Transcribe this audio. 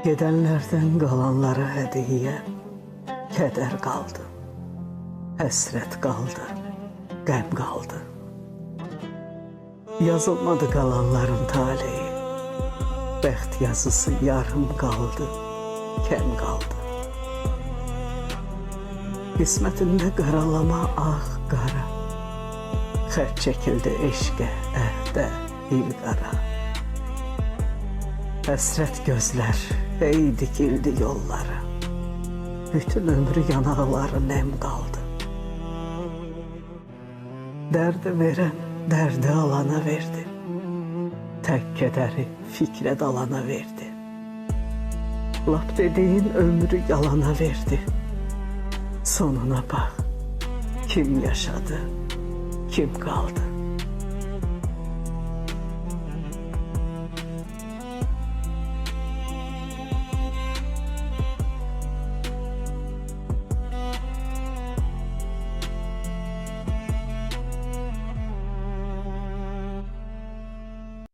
Gedenlerden qalanlara hədiyyə, kədər qaldı, həsrət qaldı, qəm qaldı. Yazılmadı qalanların taleyi, bəxt yazısı yarım qaldı, kəm qaldı. Qismətində qaralama ağ qara, xətt çəkildi eşqə, əhdə, ilqara. Həsrət gözlər, ey dikildi yollara, bütün ömrü yanaqları nəm qaldı. Dərdi verən, dərdi alana verdi, tək kədəri fikrə dalana verdi. Lap dediyin ömrü yalana verdi, sonuna bax, kim yaşadı, kim qaldı.